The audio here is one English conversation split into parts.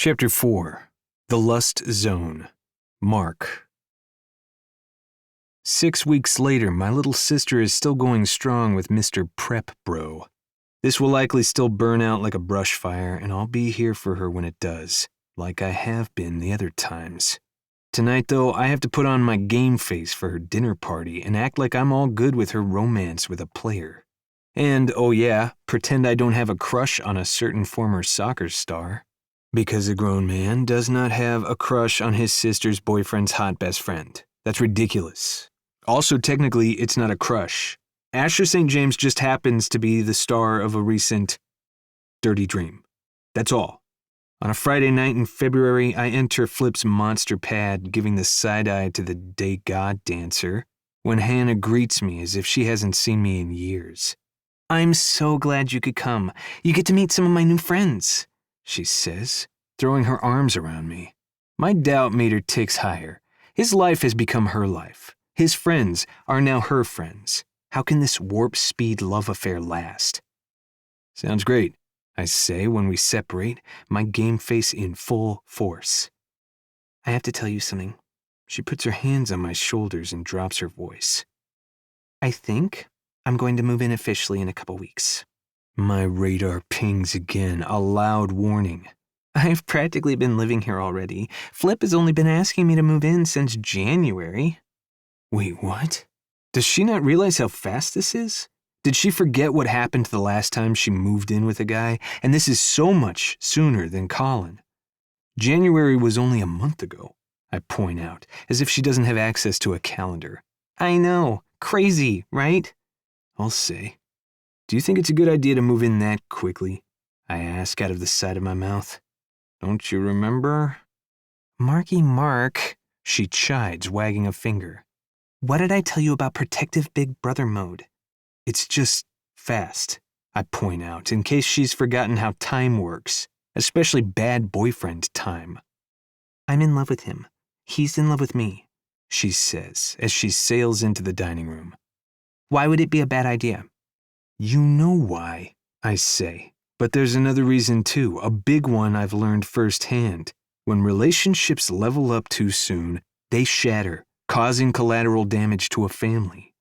Chapter 4. The Lust Zone. Mark. 6 weeks later, my little sister is still going strong with Mr. Prep Bro. This will likely still burn out like a brush fire, and I'll be here for her when it does, like I have been the other times. Tonight, though, I have to put on my game face for her dinner party and act like I'm all good with her romance with a player. And, oh yeah, pretend I don't have a crush on a certain former soccer star. Because a grown man does not have a crush on his sister's boyfriend's hot best friend. That's ridiculous. Also, technically, it's not a crush. Asher St. James just happens to be the star of a recent dirty dream. That's all. On a Friday night in February, I enter Flip's monster pad, giving the side-eye to the day god dancer, when Hannah greets me as if she hasn't seen me in years. "I'm so glad you could come. You get to meet some of my new friends," she says, throwing her arms around me. My doubt meter ticks higher. His life has become her life. His friends are now her friends. How can this warp speed love affair last? Sounds great, I say when we separate, my game face in full force. I have to tell you something. She puts her hands on my shoulders and drops her voice. I think I'm going to move in officially in a couple weeks. My radar pings again, a loud warning. I've practically been living here already. Flip has only been asking me to move in since January. Wait, what? Does she not realize how fast this is? Did she forget what happened the last time she moved in with a guy? And this is so much sooner than Colin. January was only a month ago, I point out, as if she doesn't have access to a calendar. I know, crazy, right? I'll say. Do you think it's a good idea to move in that quickly? I ask out of the side of my mouth. Don't you remember? Marky Mark, she chides, wagging a finger. What did I tell you about protective big brother mode? It's just fast, I point out, in case she's forgotten how time works, especially bad boyfriend time. I'm in love with him. He's in love with me, she says as she sails into the dining room. Why would it be a bad idea? You know why, I say. But there's another reason too, a big one I've learned firsthand. When relationships level up too soon, they shatter, causing collateral damage to a family.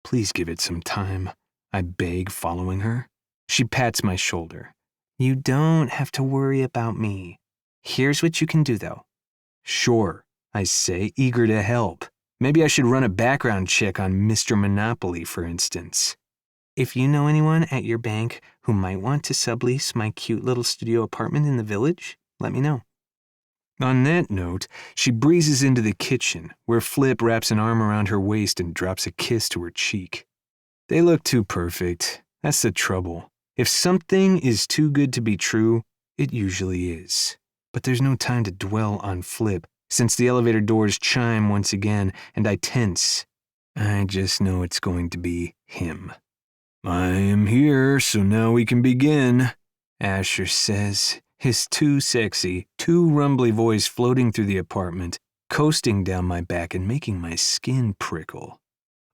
Please give it some time, I beg, following her. She pats my shoulder. You don't have to worry about me. Here's what you can do, though. Sure, I say, eager to help. Maybe I should run a background check on Mr. Monopoly, for instance. If you know anyone at your bank who might want to sublease my cute little studio apartment in the village, let me know. On that note, she breezes into the kitchen, where Flip wraps an arm around her waist and drops a kiss to her cheek. They look too perfect. That's the trouble. If something is too good to be true, it usually is. But there's no time to dwell on Flip, since the elevator doors chime once again, and I tense. I just know it's going to be him. I am here, so now we can begin, Asher says, his too sexy, too rumbly voice floating through the apartment, coasting down my back and making my skin prickle.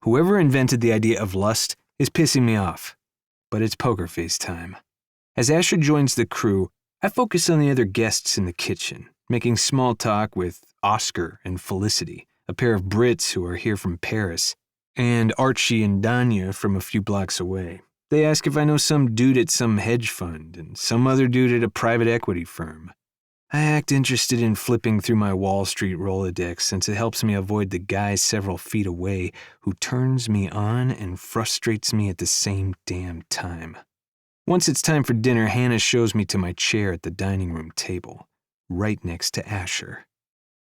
Whoever invented the idea of lust is pissing me off, but it's poker face time. As Asher joins the crew, I focus on the other guests in the kitchen, making small talk with Oscar and Felicity, a pair of Brits who are here from Paris, and Archie and Danya from a few blocks away. They ask if I know some dude at some hedge fund and some other dude at a private equity firm. I act interested in flipping through my Wall Street Rolodex since it helps me avoid the guy several feet away who turns me on and frustrates me at the same damn time. Once it's time for dinner, Hannah shows me to my chair at the dining room table, right next to Asher.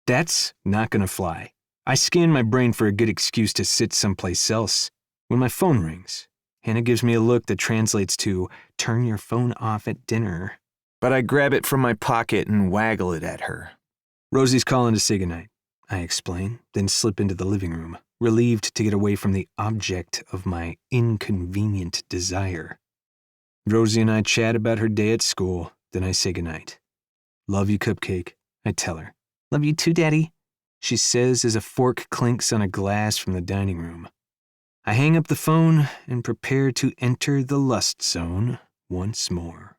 That's not gonna fly. I scan my brain for a good excuse to sit someplace else. When my phone rings, Hannah gives me a look that translates to, turn your phone off at dinner. But I grab it from my pocket and waggle it at her. Rosie's calling to say goodnight, I explain, then slip into the living room, relieved to get away from the object of my inconvenient desire. Rosie and I chat about her day at school, then I say goodnight. Love you, Cupcake, I tell her. Love you too, Daddy, she says as a fork clinks on a glass from the dining room. I hang up the phone and prepare to enter the lust zone once more.